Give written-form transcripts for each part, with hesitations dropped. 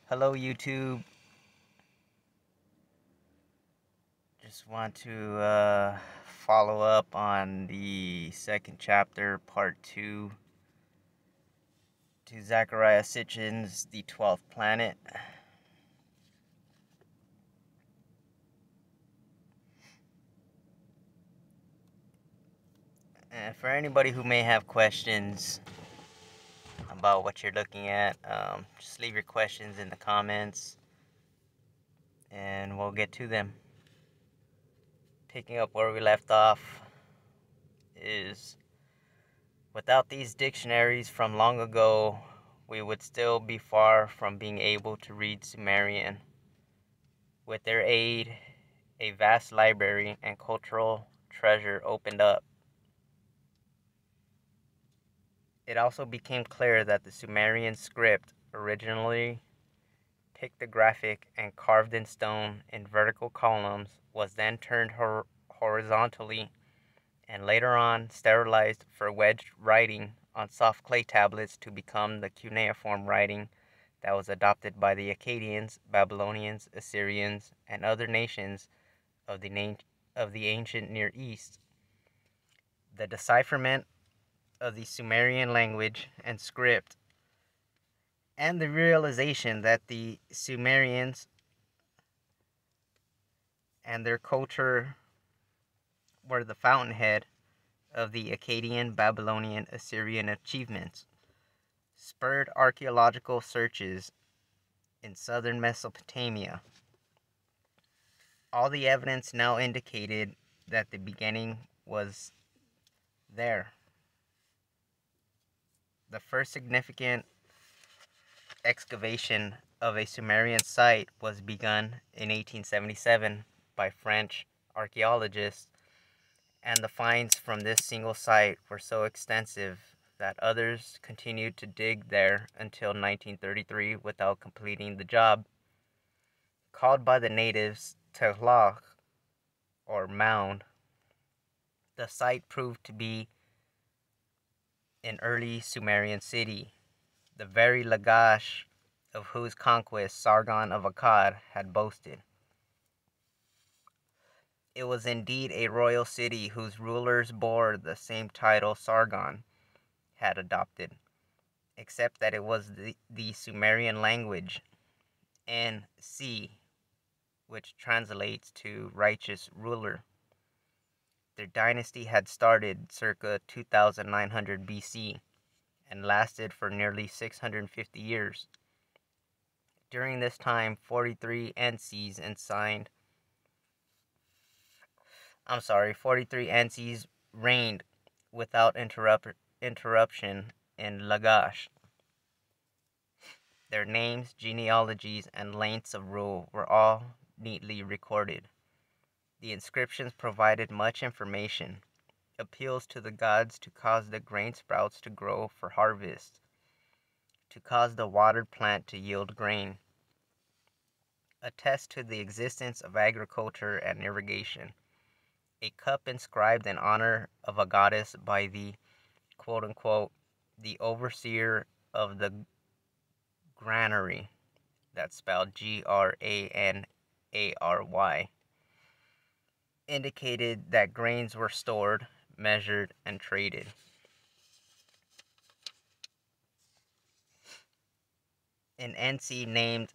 Hello, YouTube. Just want to follow up on the second chapter, part 2, to Zecharia Sitchin's The 12th Planet. And for anybody who may have questions about what you're looking at, just leave your questions in the comments and we'll get to them. Picking up where we left off is, without these dictionaries from long ago, we would still be far from being able to read Sumerian. With their aid, a vast library and cultural treasure opened up. It also became clear that the Sumerian script, originally pictographic and carved in stone in vertical columns, was then turned horizontally and later on sterilized for wedged writing on soft clay tablets to become the cuneiform writing that was adopted by the Akkadians, Babylonians, Assyrians, and other nations of the ancient Near East. The decipherment of the Sumerian language and script, and the realization that the Sumerians and their culture were the fountainhead of the Akkadian, Babylonian, Assyrian achievements, spurred archaeological searches in southern Mesopotamia. All the evidence now indicated that the beginning was there. The first significant excavation of a Sumerian site was begun in 1877 by French archaeologists, and the finds from this single site were so extensive that others continued to dig there until 1933 without completing the job. Called by the natives Tehlach, or mound, the site proved to be an early Sumerian city, the very Lagash of whose conquest Sargon of Akkad had boasted. It was indeed a royal city whose rulers bore the same title Sargon had adopted, except that it was the Sumerian language, N-C, which translates to righteous ruler. Their dynasty had started circa 2900 BC and lasted for nearly 650 years. During this time, 43 NCs reigned without interruption in Lagash. Their names, genealogies, and lengths of rule were all neatly recorded. The inscriptions provided much information, appeals to the gods to cause the grain sprouts to grow for harvest, to cause the watered plant to yield grain, attest to the existence of agriculture and irrigation. A cup inscribed in honor of a goddess by the quote-unquote the overseer of the granary, that's spelled Granary, indicated that grains were stored, measured, and traded. An NC named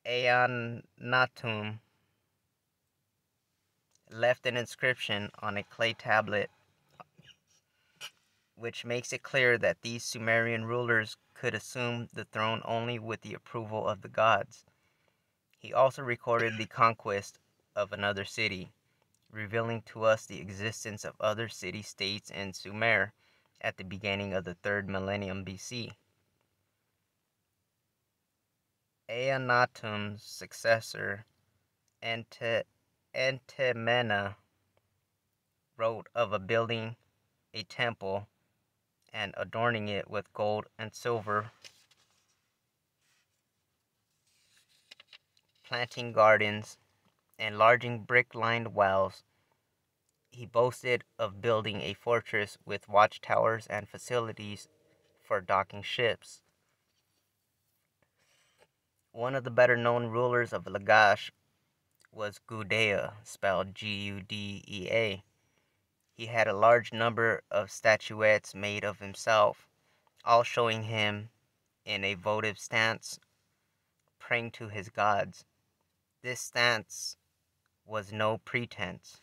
Aeonatum left an inscription on a clay tablet which makes it clear that these Sumerian rulers could assume the throne only with the approval of the gods. He also recorded the conquest of another city, revealing to us the existence of other city-states in Sumer at the beginning of the 3rd millennium BC. Aeonatum's successor, Antemena, wrote of building a temple and adorning it with gold and silver, planting gardens, enlarging brick-lined wells. He boasted of building a fortress with watchtowers and facilities for docking ships. One of the better known rulers of Lagash was Gudea, spelled Gudea. He had a large number of statuettes made of himself, all showing him in a votive stance, praying to his gods. This stance was no pretense.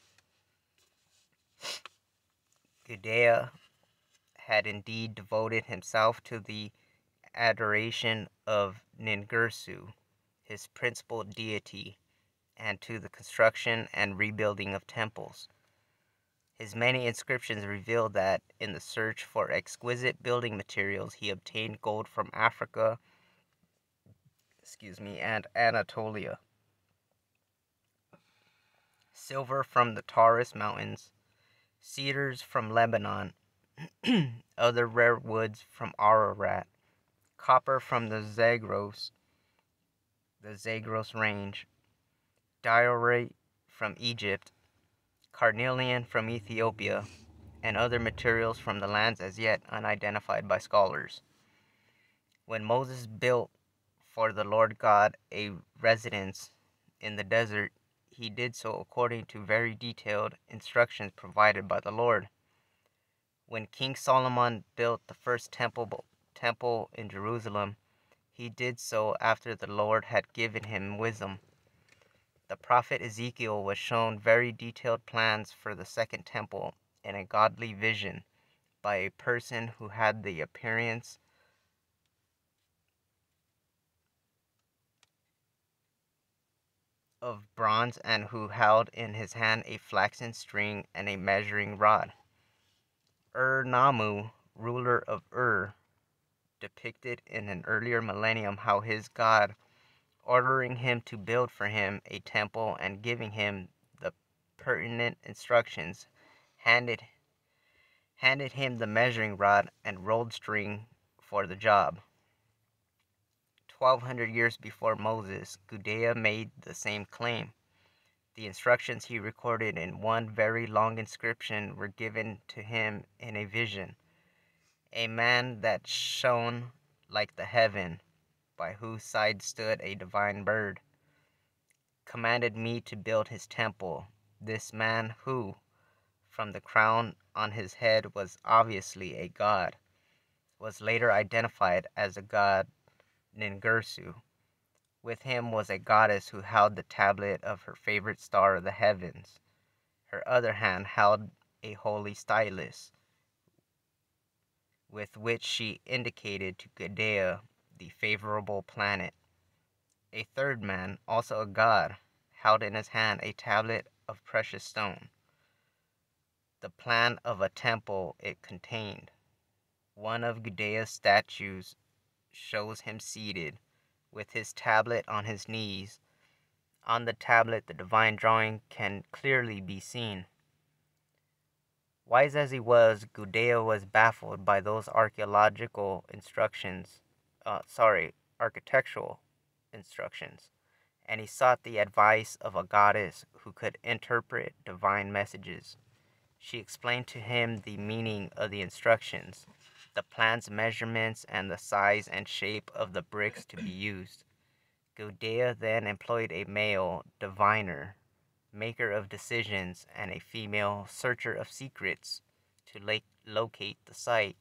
Gudea had indeed devoted himself to the adoration of Ningirsu, his principal deity, and to the construction and rebuilding of temples. His many inscriptions reveal that in the search for exquisite building materials, he obtained gold from Africa, and Anatolia, silver from the Taurus Mountains, cedars from Lebanon, other rare woods from Ararat, copper from the Zagros range, diorite from Egypt, carnelian from Ethiopia, and other materials from the lands as yet unidentified by scholars. When Moses built for the Lord God a residence in the desert, he did so according to very detailed instructions provided by the Lord. When King Solomon built the first temple in Jerusalem, he did so after the Lord had given him wisdom. The prophet Ezekiel was shown very detailed plans for the second temple in a godly vision by a person who had the appearance of bronze and who held in his hand a flaxen string and a measuring rod. Namu, ruler of depicted in an earlier millennium how his God, ordering him to build for him a temple and giving him the pertinent instructions, handed him the measuring rod and rolled string for the job. 1200 years before Moses, Gudea made the same claim. The instructions he recorded in one very long inscription were given to him in a vision. A man that shone like the heaven, by whose side stood a divine bird, commanded me to build his temple. This man who, from the crown on his head, was obviously a god, was later identified as a god Ningirsu. With him was a goddess who held the tablet of her favorite star of the heavens. Her other hand held a holy stylus, with which she indicated to Gudea the favorable planet. A third man, also a god, held in his hand a tablet of precious stone. The plan of a temple it contained. One of Gudea's statues shows him seated, with his tablet on his knees. On the tablet, the divine drawing can clearly be seen. Wise as he was, Gudea was baffled by those architectural instructions, and he sought the advice of a goddess who could interpret divine messages. She explained to him the meaning of the instructions, the plan's measurements, and the size and shape of the bricks to be used. Gudea then employed a male diviner, maker of decisions, and a female searcher of secrets to locate the site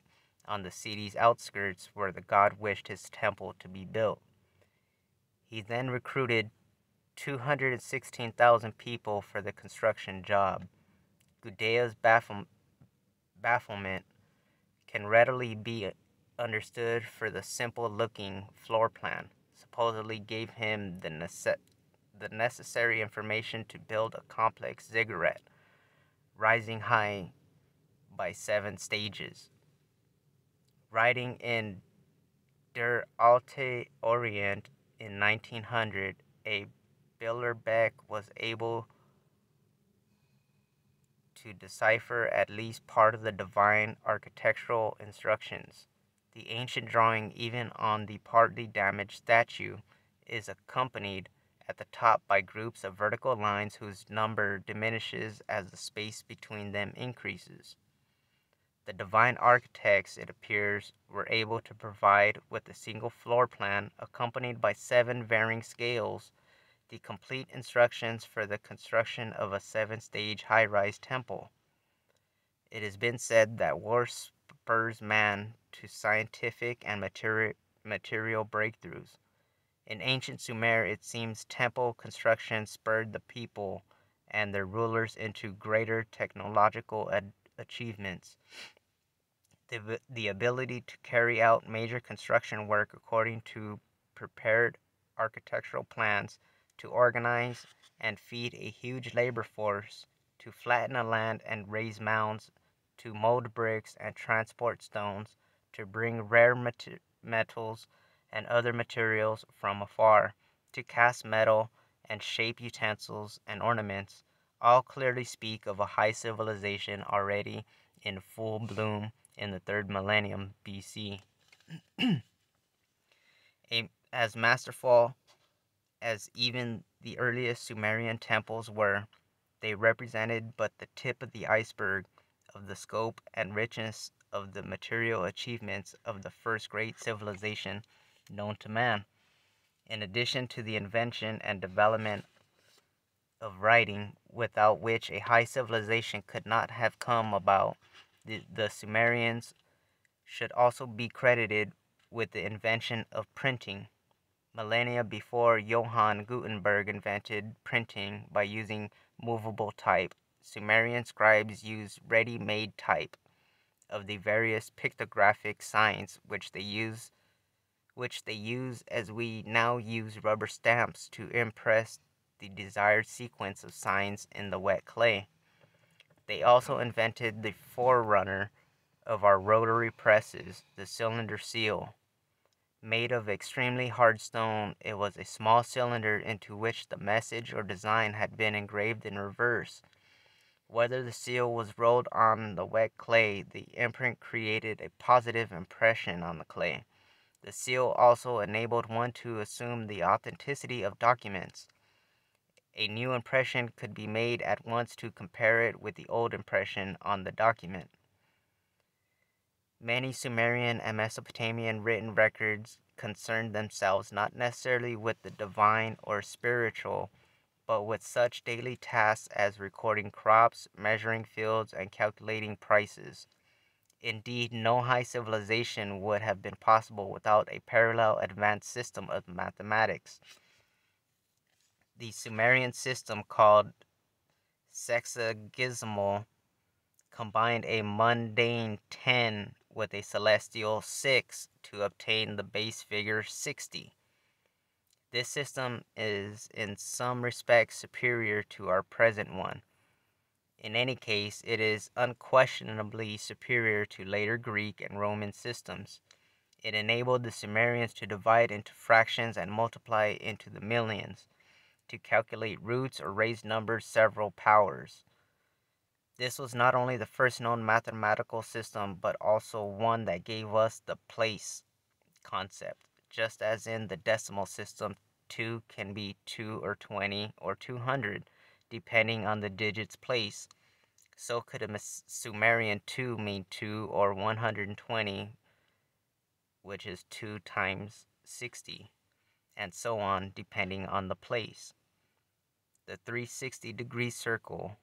on the city's outskirts where the god wished his temple to be built. He then recruited 216,000 people for the construction job. Gudea's bafflement can readily be understood, for the simple-looking floor plan supposedly gave him the necessary information to build a complex ziggurat, rising high by 7 stages. Writing in Der Alte Orient in 1900, a Bilderbeck was able to decipher at least part of the divine architectural instructions. The ancient drawing, even on the partly damaged statue, is accompanied at the top by groups of vertical lines whose number diminishes as the space between them increases. The divine architects, it appears, were able to provide with a single floor plan accompanied by 7 varying scales the complete instructions for the construction of a 7-stage high-rise temple. It has been said that war spurs man to scientific and material breakthroughs. In ancient Sumer, it seems temple construction spurred the people and their rulers into greater technological achievements. The ability to carry out major construction work according to prepared architectural plans, to organize and feed a huge labor force, to flatten a land and raise mounds, to mold bricks and transport stones, to bring rare metals and other materials from afar, to cast metal and shape utensils and ornaments, all clearly speak of a high civilization already in full bloom in the 3rd millennium BC. As masterful as even the earliest Sumerian temples were, they represented but the tip of the iceberg of the scope and richness of the material achievements of the first great civilization known to man. In addition to the invention and development of writing, without which a high civilization could not have come about, the Sumerians should also be credited with the invention of printing. Millennia before Johann Gutenberg invented printing by using movable type, Sumerian scribes used ready-made type of the various pictographic signs which they use as we now use rubber stamps to impress the desired sequence of signs in the wet clay. They also invented the forerunner of our rotary presses, the cylinder seal. Made of extremely hard stone, it was a small cylinder into which the message or design had been engraved in reverse. Whether the seal was rolled on the wet clay, the imprint created a positive impression on the clay. The seal also enabled one to assume the authenticity of documents. A new impression could be made at once to compare it with the old impression on the document. Many Sumerian and Mesopotamian written records concerned themselves not necessarily with the divine or spiritual, but with such daily tasks as recording crops, measuring fields, and calculating prices. Indeed, no high civilization would have been possible without a parallel advanced system of mathematics. The Sumerian system, called sexagesimal, combined a mundane 10 with a celestial 6 to obtain the base figure 60. This system is in some respects superior to our present one. In any case, it is unquestionably superior to later Greek and Roman systems. It enabled the Sumerians to divide into fractions and multiply into the millions, to calculate roots or raise numbers several powers. This was not only the first known mathematical system, but also one that gave us the place concept. Just as in the decimal system, 2 can be 2 or 20 or 200, depending on the digit's place. So could a Sumerian 2 mean 2 or 120, which is 2 times 60, and so on, depending on the place. The 360-degree circle,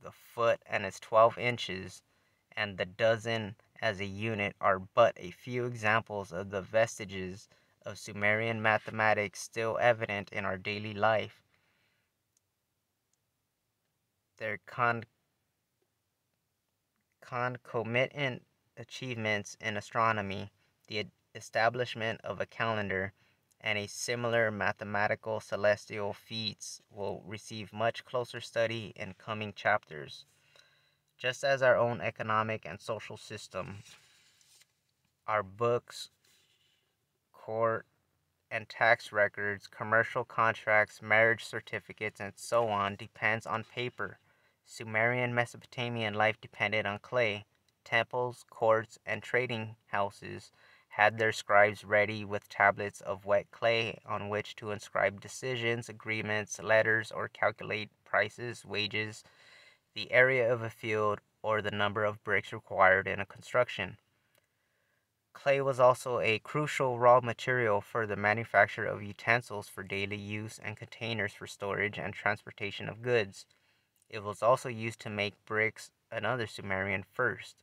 the foot and its 12 inches, and the dozen as a unit are but a few examples of the vestiges of Sumerian mathematics still evident in our daily life. Their concomitant achievements in astronomy, the establishment of a calendar, and a similar mathematical celestial feats will receive much closer study in coming chapters. Just as our own economic and social system, our books, court and tax records, commercial contracts, marriage certificates, and so on depends on paper. Sumerian Mesopotamian life depended on clay. Temples, courts, and trading houses had their scribes ready with tablets of wet clay on which to inscribe decisions, agreements, letters, or calculate prices, wages, the area of a field, or the number of bricks required in a construction. Clay was also a crucial raw material for the manufacture of utensils for daily use and containers for storage and transportation of goods. It was also used to make bricks, another Sumerian first,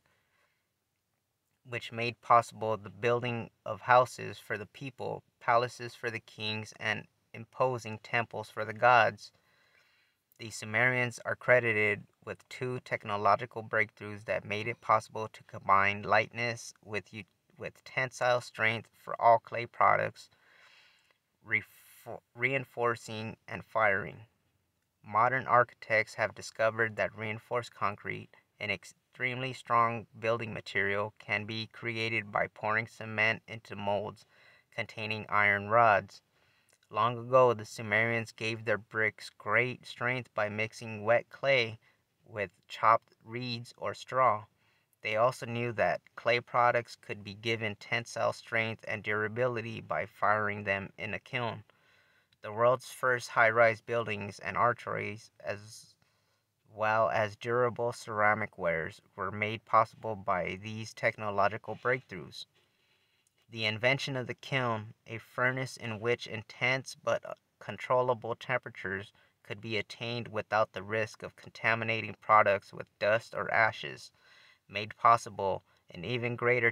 which made possible the building of houses for the people, palaces for the kings, and imposing temples for the gods. The Sumerians are credited with two technological breakthroughs that made it possible to combine lightness with tensile strength for all clay products, reinforcing and firing. Modern architects have discovered that reinforced concrete, an extremely strong building material, can be created by pouring cement into molds containing iron rods. Long ago, the Sumerians gave their bricks great strength by mixing wet clay with chopped reeds or straw. They also knew that clay products could be given tensile strength and durability by firing them in a kiln. The world's first high-rise buildings and arteries, as well as durable ceramic wares, were made possible by these technological breakthroughs. The invention of the kiln, a furnace in which intense but controllable temperatures could be attained without the risk of contaminating products with dust or ashes, made possible an even greater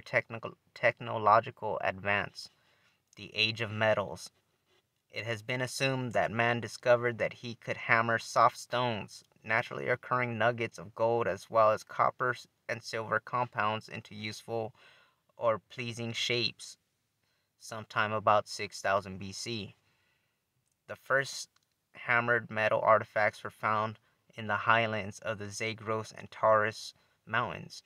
technological advance, the age of metals. It has been assumed that man discovered that he could hammer soft stones, naturally occurring nuggets of gold as well as copper and silver compounds into useful or pleasing shapes sometime about 6000 BC. The first hammered metal artifacts were found in the highlands of the Zagros and Taurus mountains.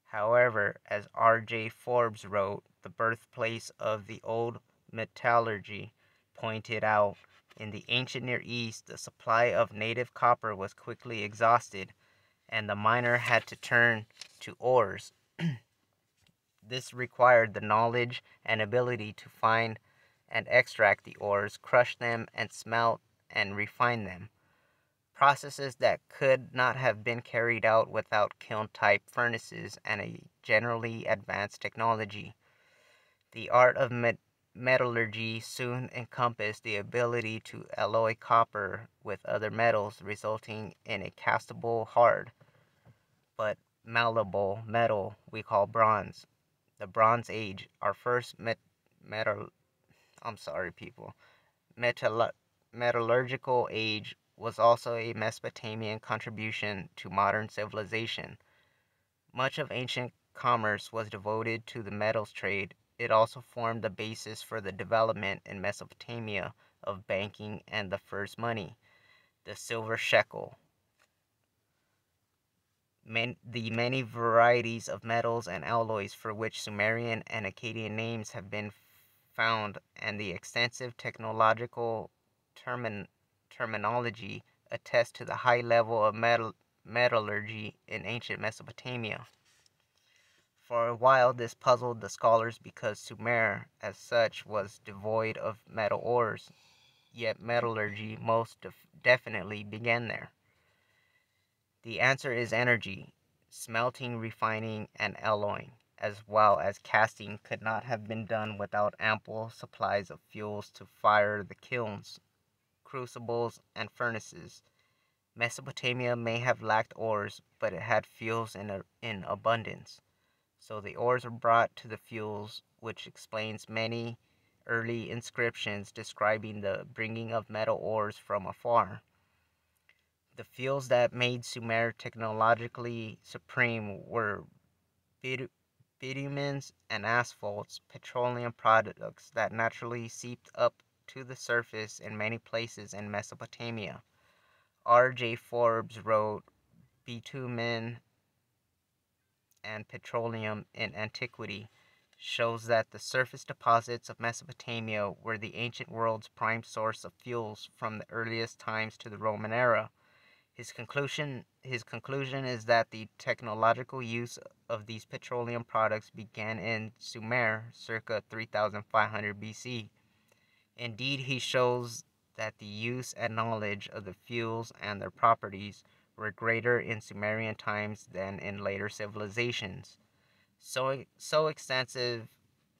However, as R.J. Forbes wrote, the birthplace of the old metallurgy, pointed out, in the ancient Near East the supply of native copper was quickly exhausted, and the miner had to turn to ores. This required the knowledge and ability to find and extract the ores, crush them, and smelt and refine them, processes that could not have been carried out without kiln-type furnaces and a generally advanced technology. The art of metallurgy soon encompassed the ability to alloy copper with other metals, resulting in a castable, hard, but malleable metal we call bronze. The Bronze Age, our first metal, I'm sorry, people, metal, metallurgical age, was also a Mesopotamian contribution to modern civilization. Much of ancient commerce was devoted to the metals trade. It also formed the basis for the development in Mesopotamia of banking and the first money, the silver shekel. The many varieties of metals and alloys for which Sumerian and Akkadian names have been found, and the extensive technological terminology attest to the high level of metallurgy in ancient Mesopotamia. For a while this puzzled the scholars because Sumer, as such, was devoid of metal ores, yet metallurgy most definitely began there. The answer is energy. Smelting, refining, and alloying, as well as casting, could not have been done without ample supplies of fuels to fire the kilns, crucibles, and furnaces. Mesopotamia may have lacked ores, but it had fuels in abundance. So the ores were brought to the fuels, which explains many early inscriptions describing the bringing of metal ores from afar. The fuels that made Sumer technologically supreme were bitumens and asphalts, petroleum products that naturally seeped up to the surface in many places in Mesopotamia. R.J. Forbes wrote, "Bitumen and petroleum in antiquity shows that the surface deposits of Mesopotamia were the ancient world's prime source of fuels from the earliest times to the Roman era." His conclusion is that the technological use of these petroleum products began in Sumer circa 3500 BC. Indeed, he shows that the use and knowledge of the fuels and their properties were greater in Sumerian times than in later civilizations. So extensive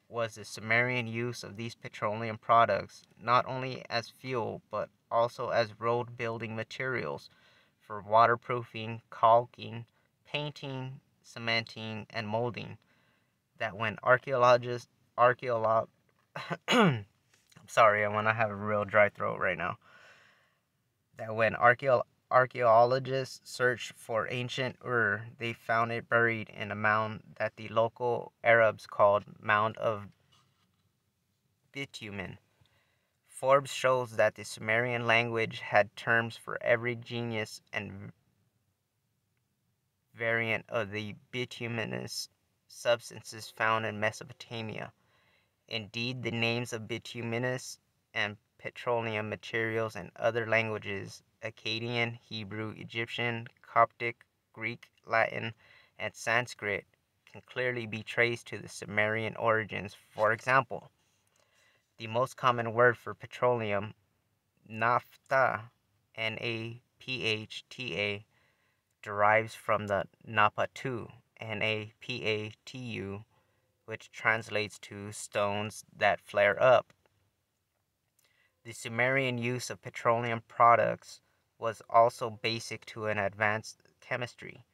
was the Sumerian use of these petroleum products, not only as fuel but also as road building materials for waterproofing, caulking, painting, cementing, and molding, that when archaeolog I'm sorry, I want to have a real dry throat right now. That when archaeologists searched for ancient Ur, they found it buried in a mound that the local Arabs called Mound of Bitumen. Forbes shows that the Sumerian language had terms for every genus and variant of the bituminous substances found in Mesopotamia. Indeed, the names of bituminous and petroleum materials in other languages, Akkadian, Hebrew, Egyptian, Coptic, Greek, Latin, and Sanskrit, can clearly be traced to the Sumerian origins. For example, the most common word for petroleum, naphtha, Naphta, derives from the napatu, Napatu, which translates to stones that flare up. The Sumerian use of petroleum products was also basic to an advanced chemistry.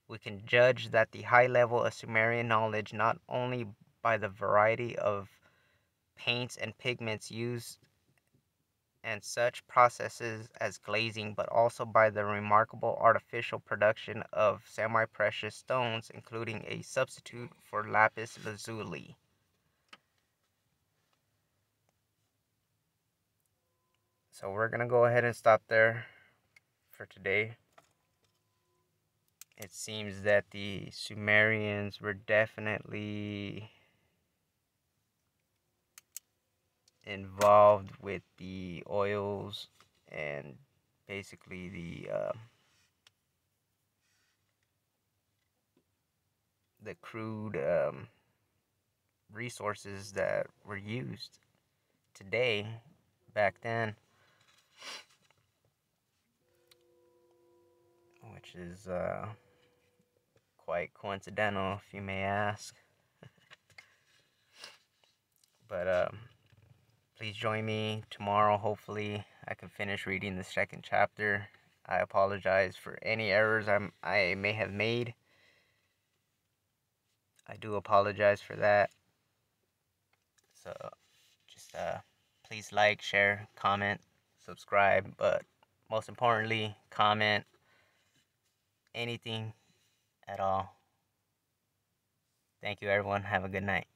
We can judge that the high level of Sumerian knowledge not only by the variety of paints and pigments used and such processes as glazing, but also by the remarkable artificial production of semi-precious stones, including a substitute for lapis lazuli. So we're going to go ahead and stop there for today. It seems that the Sumerians were definitely involved with the oils and basically the crude resources that were used today back then, which is quite coincidental, if you may ask. But please join me tomorrow. Hopefully, I can finish reading the second chapter. I apologize for any errors I may have made. I do apologize for that. So, just please like, share, comment, subscribe, but most importantly, comment anything at all. Thank you, everyone. Have a good night.